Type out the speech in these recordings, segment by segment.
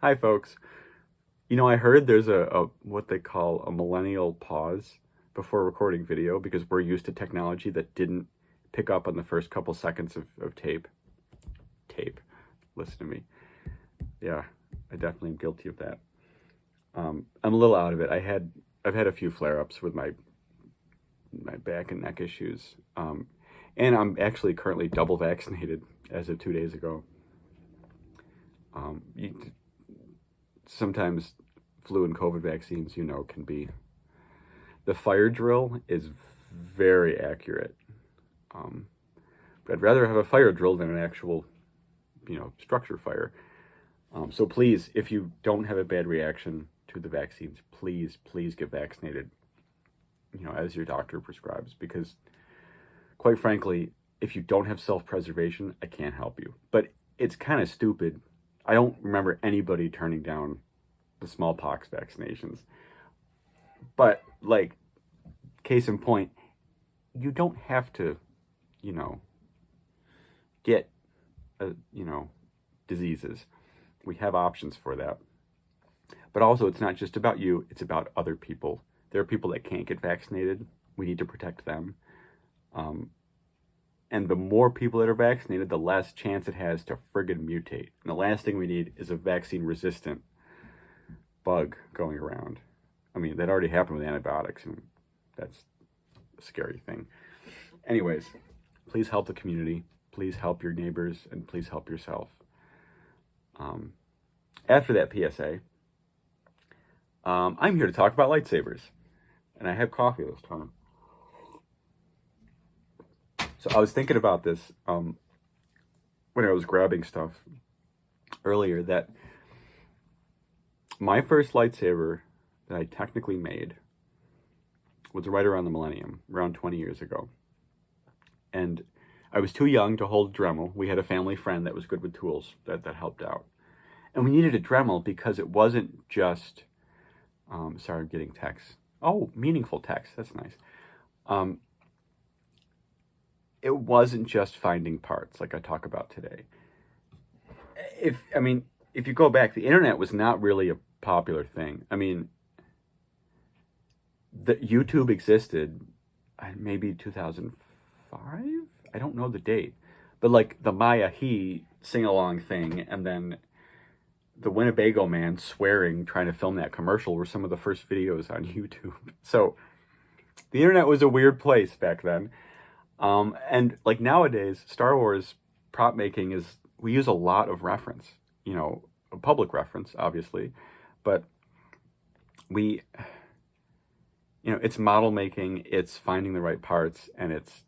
Hi, folks. You know, I heard there's a what they call a millennial pause before recording video because we're used to technology that didn't pick up on the first couple seconds of tape. Tape. Listen to me. Yeah, I definitely am guilty of that. I'm a little out of it. I've had a few flare-ups with my back and neck issues. And I'm actually currently double vaccinated as of 2 days ago. Sometimes flu and COVID vaccines, can be... The fire drill is very accurate. But I'd rather have a fire drill than an actual, structure fire. So please, if you don't have a bad reaction to the vaccines, please get vaccinated, as your doctor prescribes. Because, quite frankly, if you don't have self-preservation, I can't help you. But it's kind of stupid. I don't remember anybody turning down the smallpox vaccinations. But, case in point, you don't have to, get, diseases. We have options for that. But also, it's not just about you, it's about other people. There are people that can't get vaccinated. We need to protect them. And the more people that are vaccinated, the less chance it has to friggin' mutate. And the last thing we need is a vaccine-resistant bug going around. I mean, that already happened with antibiotics, and that's a scary thing. Anyways, please help the community. Please help your neighbors, and please help yourself. After that PSA, I'm here to talk about lightsabers. And I have coffee this time. So I was thinking about this when I was grabbing stuff earlier, that my first lightsaber that I technically made was right around the millennium, around 20 years ago. And I was too young to hold a Dremel. We had a family friend that was good with tools that helped out. And we needed a Dremel because it wasn't just, sorry, I'm getting texts. Oh, meaningful text, that's nice. It wasn't just finding parts like I talk about today. If you go back, the internet was not really a popular thing. I mean, the YouTube existed maybe 2005? I don't know the date. But like the Maya He sing-along thing, and then the Winnebago man swearing, trying to film that commercial were some of the first videos on YouTube. So the internet was a weird place back then. And like nowadays, Star Wars prop making we use a lot of reference, a public reference, obviously, but it's model making, it's finding the right parts, and it's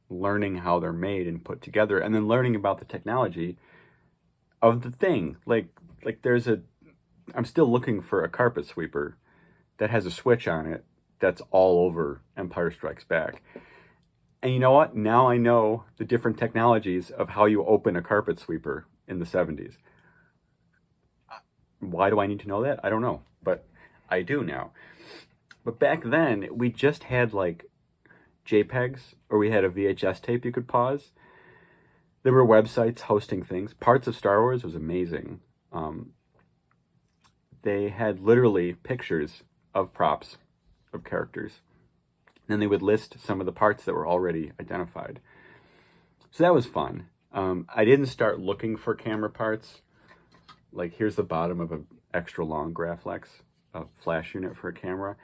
learning how they're made and put together, and then learning about the technology of the thing. Like I'm still looking for a carpet sweeper that has a switch on it that's all over Empire Strikes Back. And you know what? Now I know the different technologies of how you open a carpet sweeper in the 70s. Why do I need to know that? I don't know, but I do now. But back then, we just had like JPEGs, or we had a VHS tape you could pause. There were websites hosting things. Parts of Star Wars was amazing. They had literally pictures of props, of characters. Then they would list some of the parts that were already identified. So that was fun. I didn't start looking for camera parts. Like, here's the bottom of an extra long Graflex, a flash unit for a camera.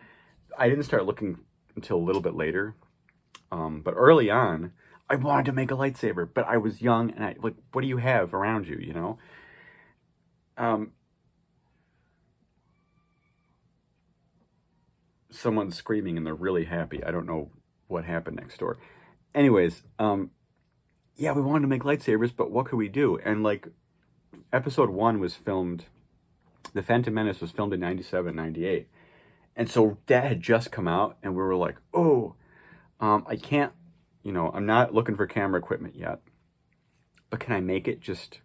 I didn't start looking until a little bit later. But early on, I wanted to make a lightsaber, but I was young, and what do you have around you, Someone's screaming and they're really happy. I don't know what happened next door. Anyways, yeah, we wanted to make lightsabers, but what could we do? And episode 1 was filmed, The Phantom Menace was filmed in 97, 98. And so that had just come out, and we were like, oh, I can't, I'm not looking for camera equipment yet, but can I make it just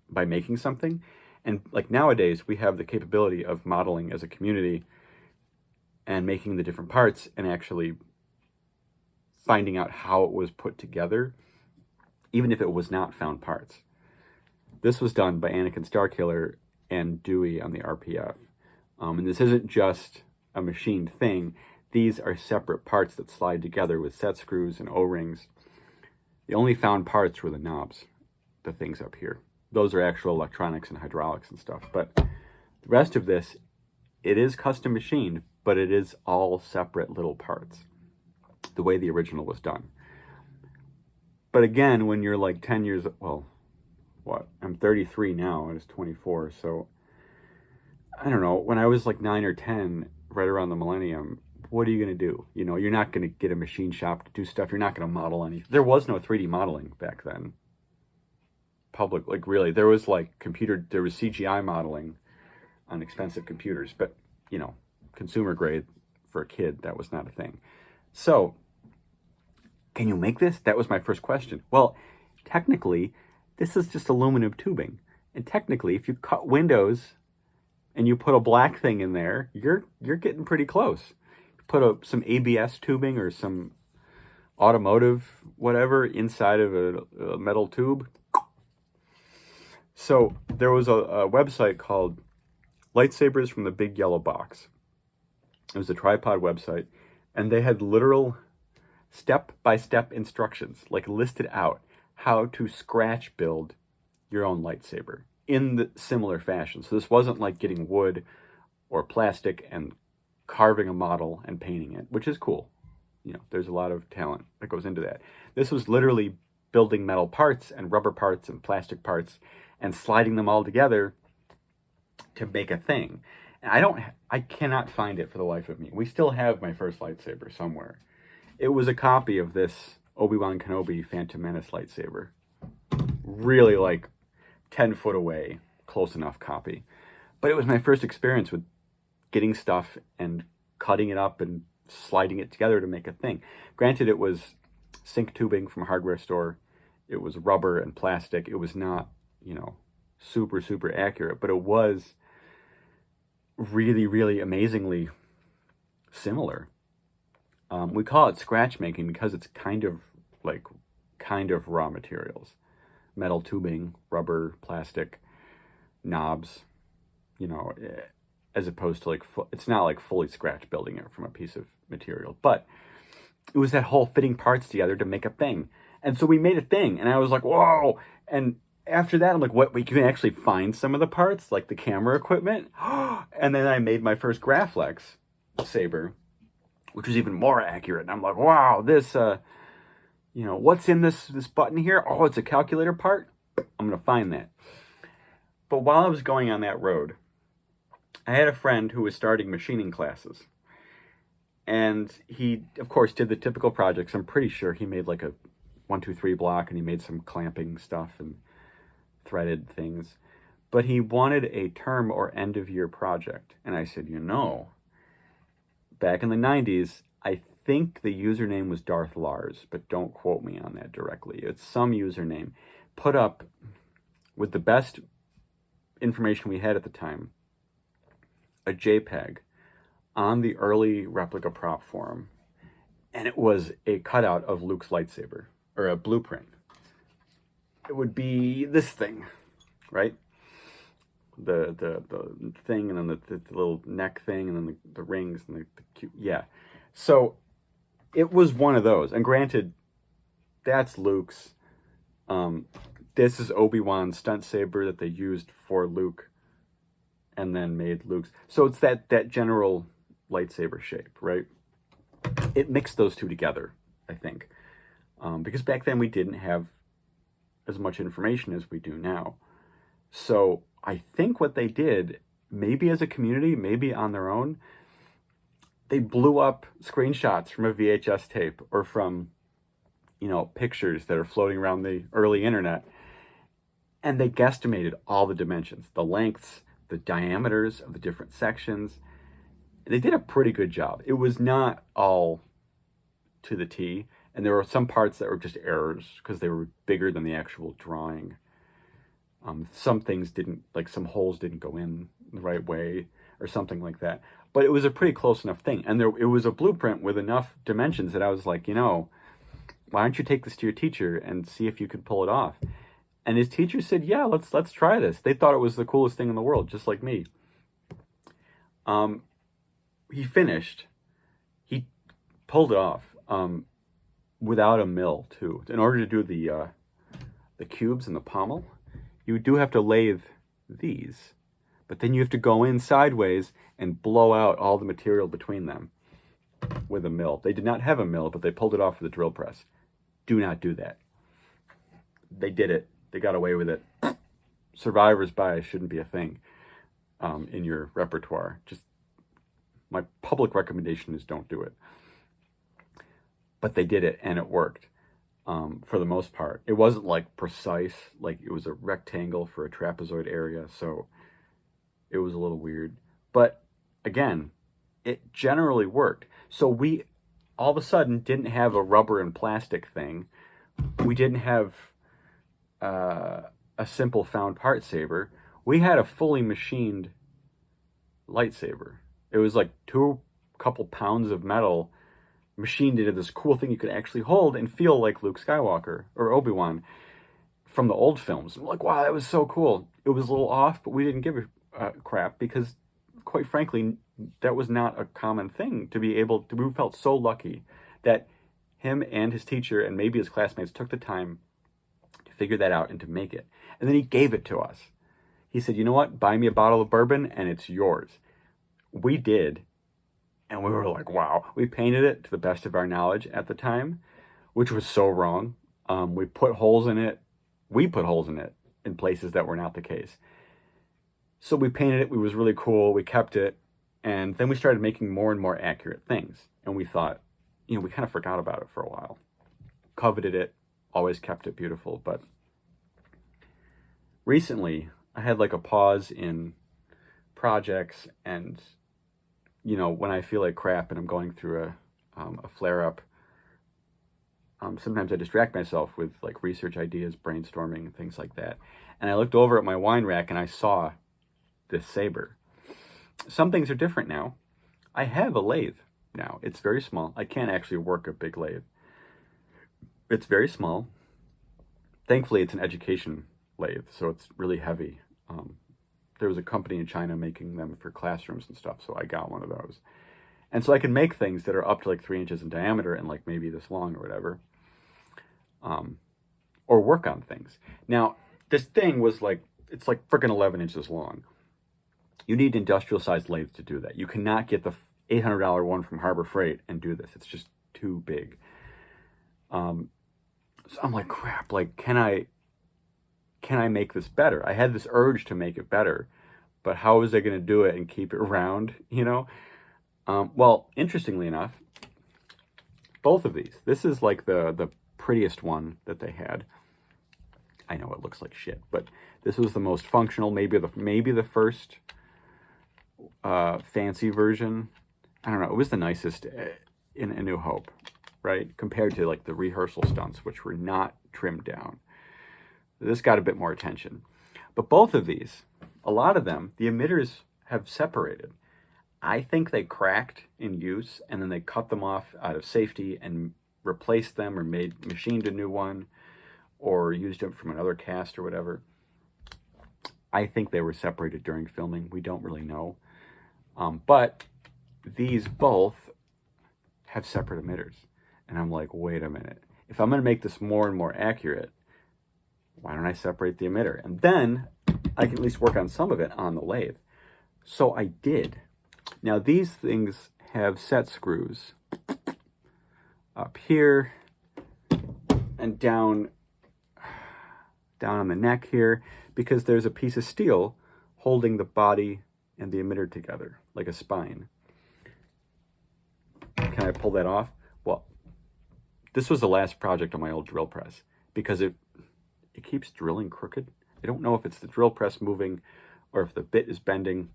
by making something? And nowadays we have the capability of modeling as a community and making the different parts and actually finding out how it was put together, even if it was not found parts. This was done by Anakin Starkiller, and Dewey on the RPF. And this isn't just a machined thing. These are separate parts that slide together with set screws and O-rings. The only found parts were the knobs, the things up here. Those are actual electronics and hydraulics and stuff. But the rest of this, it is custom machined, but it is all separate little parts, the way the original was done. But again, when you're like 10 years, well, what? I'm 33 now, I was 24, so I don't know. When I was like 9 or 10, right around the millennium, what are you going to do? You know, you're not going to get a machine shop to do stuff. You're not going to model anything. There was no 3D modeling back then. Public, like really, there was like there was CGI modeling on expensive computers, but you know, consumer grade for a kid, that was not a thing. So, can you make this? That was my first question. Well, technically, this is just aluminum tubing. And technically, if you cut windows and you put a black thing in there, you're getting pretty close. You put some ABS tubing or some automotive whatever inside of a metal tube. So there was a website called Lightsabers from the Big Yellow Box. It was a tripod website, and they had literal step-by-step instructions, like listed out how to scratch build your own lightsaber in the similar fashion. So this wasn't like getting wood or plastic and carving a model and painting it, which is cool. You know, there's a lot of talent that goes into that. This was literally building metal parts and rubber parts and plastic parts and sliding them all together to make a thing. And I cannot find it for the life of me. We still have my first lightsaber somewhere. It was a copy of this Obi-Wan Kenobi Phantom Menace lightsaber. Really like 10 foot away, close enough copy. But it was my first experience with getting stuff and cutting it up and sliding it together to make a thing. Granted, it was sync tubing from a hardware store. It was rubber and plastic. It was not, you know, super, super accurate, but it was really, really amazingly similar. We call it scratch making because it's kind of raw materials. Metal tubing, rubber, plastic, knobs, you know, as opposed to like, it's not like fully scratch building it from a piece of material, but it was that whole fitting parts together to make a thing. And so we made a thing, and I was like, whoa. And after that, I'm like, what, we can actually find some of the parts, like the camera equipment? And then I made my first Graflex saber, which was even more accurate. And I'm like, wow, this, you know, what's in this button here? Oh, it's a calculator part? I'm going to find that. But while I was going on that road, I had a friend who was starting machining classes. And he, of course, did the typical projects. I'm pretty sure he made like a 1, 2, 3 block, and he made some clamping stuff and threaded things. But he wanted a term or end of year project. And I said, you know, back in the 90s, I think the username was Darth Lars, but don't quote me on that directly. It's some username put up with the best information we had at the time, a JPEG on the early replica prop forum, and it was a cutout of Luke's lightsaber, or a blueprint. It would be this thing, right? The thing, and then the little neck thing, and then the rings, and the cute, yeah. So it was one of those, and granted, that's Luke's. This is Obi-Wan's stunt saber that they used for Luke, and then made Luke's. So it's that general lightsaber shape, right? It mixed those two together, I think, because back then we didn't have as much information as we do now. So I think what they did, maybe as a community, maybe on their own, they blew up screenshots from a VHS tape or from, you know, pictures that are floating around the early internet, and they guesstimated all the dimensions, the lengths, the diameters of the different sections. They did a pretty good job. It was not all to the T, and there were some parts that were just errors because they were bigger than the actual drawing. Some things didn't, like some holes didn't go in the right way or something like that. But it was a pretty close enough thing. And it was a blueprint with enough dimensions that I was like, you know, why don't you take this to your teacher and see if you could pull it off? And his teacher said, yeah, let's try this. They thought it was the coolest thing in the world, just like me. He finished. He pulled it off without a mill, too. In order to do the cubes and the pommel, you do have to lathe these. But then you have to go in sideways and blow out all the material between them with a mill. They did not have a mill, but they pulled it off with a drill press. Do not do that. They did it. They got away with it. Survivor's bias shouldn't be a thing in your repertoire. Just my public recommendation is don't do it. But they did it, and it worked for the most part. It wasn't like precise, like it was a rectangle for a trapezoid area, so it was a little weird. But again, it generally worked. So we all of a sudden didn't have a rubber and plastic thing. We didn't have a simple found part saber. We had a fully machined lightsaber. It was like couple pounds of metal machined into this cool thing you could actually hold and feel like Luke Skywalker or Obi-Wan from the old films. We're like, wow, that was so cool. It was a little off, but we didn't give a crap because, quite frankly, that was not a common thing to be able to. We felt so lucky that him and his teacher and maybe his classmates took the time to figure that out and to make it. And then he gave it to us. He said, you know what? Buy me a bottle of bourbon and it's yours. We did. And we were like, wow. We painted it to the best of our knowledge at the time, which was so wrong. We put holes in it. We put holes in it in places that were not the case. So we painted it. It was really cool. We kept it. And then we started making more and more accurate things. And we thought, we kind of forgot about it for a while. Coveted it. Always kept it beautiful. But recently, I had like a pause in projects and when I feel like crap and I'm going through a flare-up, sometimes I distract myself with like research ideas, brainstorming, things like that. And I looked over at my wine rack and I saw this saber. Some things are different now. I have a lathe now. It's very small. I can't actually work a big lathe. It's very small. Thankfully, it's an education lathe, so it's really heavy. There was a company in China making them for classrooms and stuff, so I got one of those. And so I can make things that are up to like 3 inches in diameter and like maybe this long or whatever, or work on things. Now, this thing was like, it's like freaking 11 inches long. You need industrial-sized lathes to do that. You cannot get the $800 one from Harbor Freight and do this. It's just too big. So I'm like, crap, like, can I make this better? I had this urge to make it better, but how was I going to do it and keep it round, Well, interestingly enough, both of these, this is like the prettiest one that they had. I know it looks like shit, but this was the most functional, maybe the first fancy version. I don't know. It was the nicest in A New Hope, right? Compared to like the rehearsal stunts, which were not trimmed down. This got a bit more attention. But both of these, a lot of them, the emitters have separated. I think they cracked in use and then they cut them off out of safety and replaced them or machined a new one or used them from another cast or whatever. I think they were separated during filming. We don't really know. But these both have separate emitters. And I'm like, wait a minute. If I'm going to make this more and more accurate, why don't I separate the emitter? And then I can at least work on some of it on the lathe. So I did. Now these things have set screws up here and down on the neck here because there's a piece of steel holding the body and the emitter together like a spine. Can I pull that off? Well, this was the last project on my old drill press because it keeps drilling crooked. I don't know if it's the drill press moving or if the bit is bending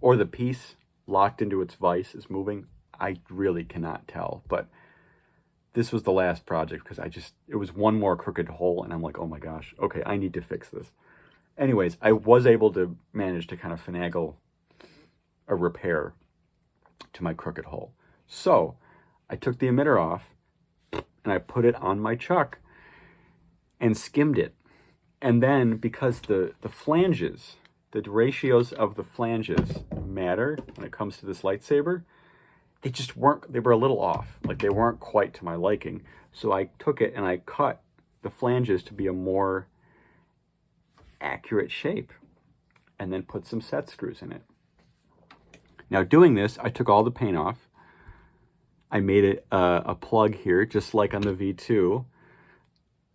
or the piece locked into its vise is moving. I really cannot tell, but this was the last project because it was one more crooked hole and I'm like, oh my gosh, okay, I need to fix this. Anyways, I was able to manage to kind of finagle a repair to my crooked hole. So I took the emitter off and I put it on my chuck and skimmed it. And then because the flanges, the ratios of the flanges matter when it comes to this lightsaber, they were a little off. Like they weren't quite to my liking. So I took it and I cut the flanges to be a more accurate shape and then put some set screws in it. Now doing this, I took all the paint off. I made it a plug here, just like on the V2.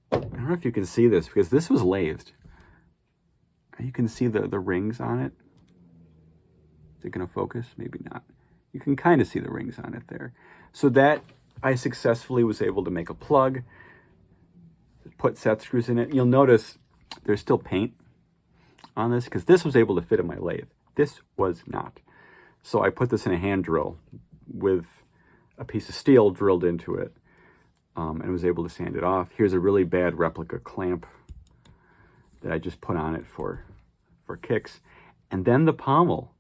I don't know if you can see this because this was lathed. You can see the rings on it. Is it going to focus? Maybe not. You can kind of see the rings on it there. So that I successfully was able to make a plug, put set screws in it. You'll notice there's still paint on this because this was able to fit in my lathe. This was not. So I put this in a hand drill with a piece of steel drilled into it and was able to sand it off. Here's a really bad replica clamp that I just put on it for kicks. And then the pommel.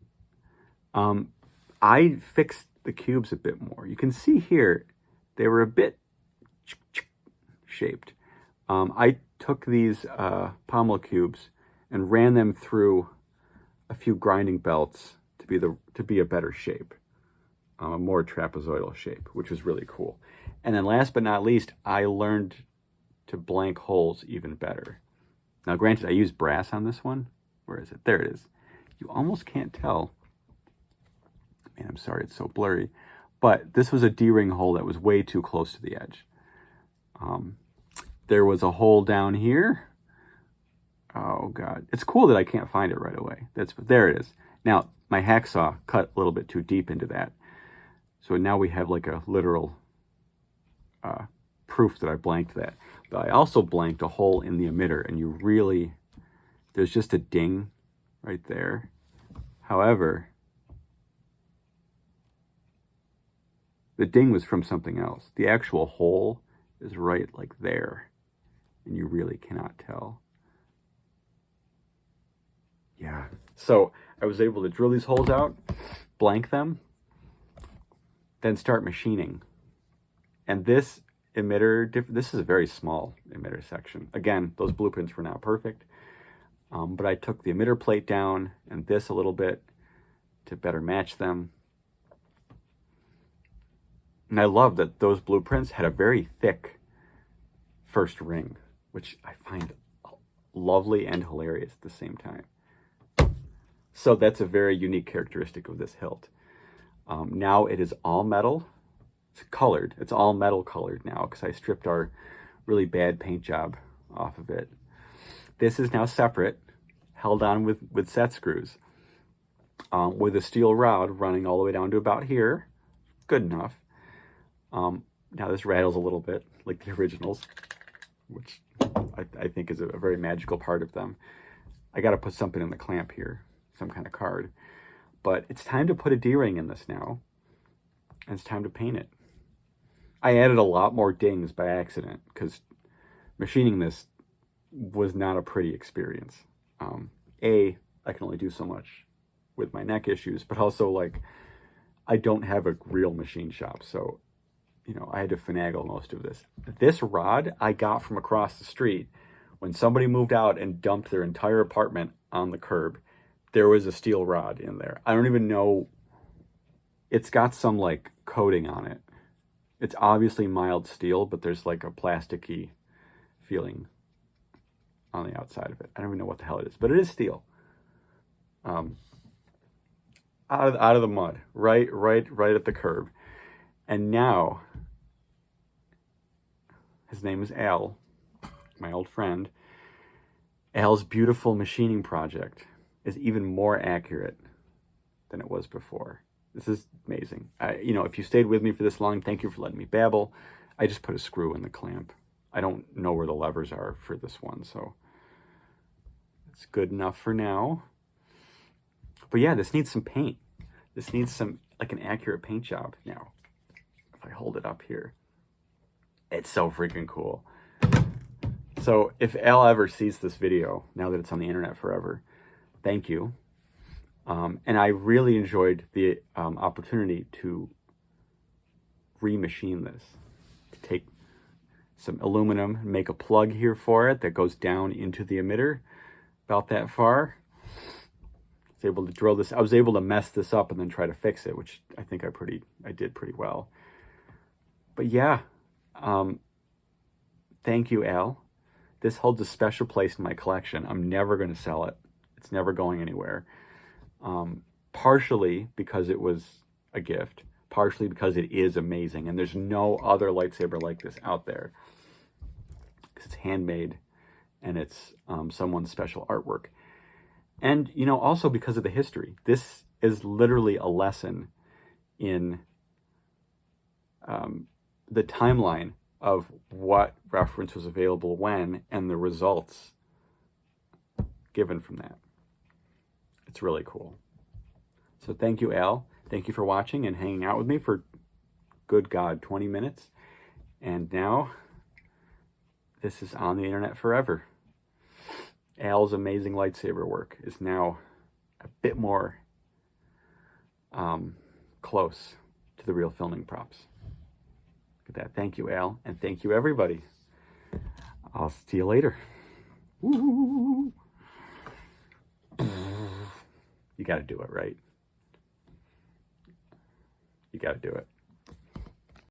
I fixed the cubes a bit more. You can see here, they were a bit shaped. I took these pommel cubes and ran them through a few grinding belts to be a better shape, a more trapezoidal shape, which was really cool. And then last but not least, I learned to blank holes even better. Now, granted, I used brass on this one. Where is it? There it is. You almost can't tell. Man, I'm sorry, it's so blurry. But this was a D-ring hole that was way too close to the edge. There was a hole down here. Oh, God. It's cool that I can't find it right away. There it is. Now, my hacksaw cut a little bit too deep into that. So now we have like a literal proof that I blanked that. But I also blanked a hole in the emitter, and there's just a ding right there. However, the ding was from something else. The actual hole is right like there, and you really cannot tell. Yeah. So I was able to drill these holes out, blank them, then start machining. And this emitter, this is a very small emitter section. Again, those blueprints were not perfect, but I took the emitter plate down and this a little bit to better match them. And I love that those blueprints had a very thick first ring, which I find lovely and hilarious at the same time. So that's a very unique characteristic of this hilt. Now it is all metal. It's colored. It's all metal colored now because I stripped our really bad paint job off of it. This is now separate, held on with set screws, with a steel rod running all the way down to about here. Good enough. Now this rattles a little bit like the originals, which I think is a very magical part of them. I got to put something in the clamp here, some kind of card. But it's time to put a D-ring in this now, and it's time to paint it. I added a lot more dings by accident because machining this was not a pretty experience. I can only do so much with my neck issues, but also like I don't have a real machine shop, so I had to finagle most of this. This rod I got from across the street when somebody moved out and dumped their entire apartment on the curb. There was a steel rod in there. I don't even know. It's got some like coating on it. It's obviously mild steel, but there's like a plasticky feeling on the outside of it. I don't even know what the hell it is, but it is steel. Out of the mud, right at the curb. And now, his name is Al, my old friend. Al's beautiful machining project is even more accurate than it was before. This is amazing. If you stayed with me for this long, thank you for letting me babble. I just put a screw in the clamp. I don't know where the levers are for this one, so it's good enough for now. But yeah, this needs some paint. This needs an accurate paint job. Now, if I hold it up here, it's so freaking cool. So if Al ever sees this video, now that it's on the internet forever, thank you. And I really enjoyed the opportunity to remachine this, to some aluminum, make a plug here for it that goes down into the emitter about that far. I was able to drill this. I was able to mess this up and then try to fix it, which I think I did pretty well. But yeah, thank you, Al. This holds a special place in my collection. I'm never going to sell it. It's never going anywhere. Partially because it was a gift, partially because it is amazing, and there's no other lightsaber like this out there. Because it's handmade, and it's someone's special artwork. And, you know, also because of the history. This is literally a lesson in the timeline of what reference was available when and the results given from that. It's really cool. So thank you, Al. Thank you for watching and hanging out with me for, good God, 20 minutes. And now, this is on the internet forever. Al's amazing lightsaber work is now a bit more close to the real filming props. Look at that. Thank you, Al. And thank you, everybody. I'll see you later. Woo. You got to do it, right? You got to do it.